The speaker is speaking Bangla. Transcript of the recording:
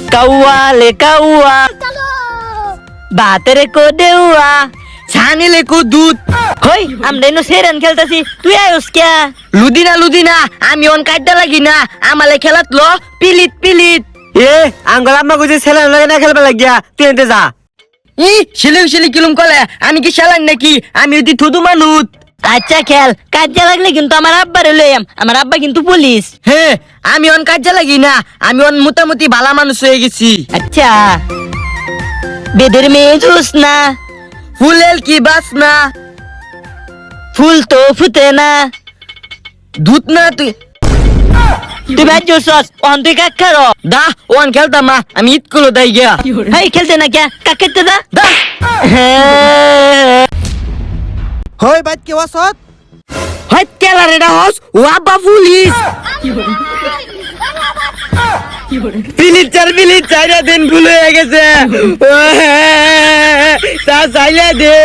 কাউয়া লে কাউয়া বাতেরে কো দেউয়া ছানি লে কো দুধ হই আমরা ইনো সেরেন খেলতাছি তুই আইস কে লুদিনা লুদিনা আমি অন কাটতে লাগি না আমালে খেলাত লো পিলিত পিলিত এ আঙ্গল আম্মা কইছে ছেলে লাগে না খেলবা লাগিয়া তুই এনতে যা। ই শিলিং শিলি কিলুম কলে আমি কি শালান নাকি আমি ওই থুদু মানুত আচ্ছা খেল কাজে লাগলে কিন্তু আমার আব্বারে লইয়াম আমার আব্বা কিন্তু পুলিশ হে আমি অন কাজে লাগি না আমি অন মোটামুটি ভালো মানুষ হয়ে গেছি আচ্ছা বেদের মেয়ে জুস না ফুলেল কি বাস না ফুল তো ফুটে না দুধ না তুই তুই ব্যাট জোসস অন তুই কাক খারো দা ওয়ান খেলতাম মা আমি ঈদ করলো দাই গিয়া হেই খেলতে না কে কাক খেলতে দা দা হই বাইত কে ওয়াসত হই কেলা রেডা হস ও আব্বা পুলিশ পিলিচ চাইরা দিন ভুল হয়ে গেছে তা চাইলে দে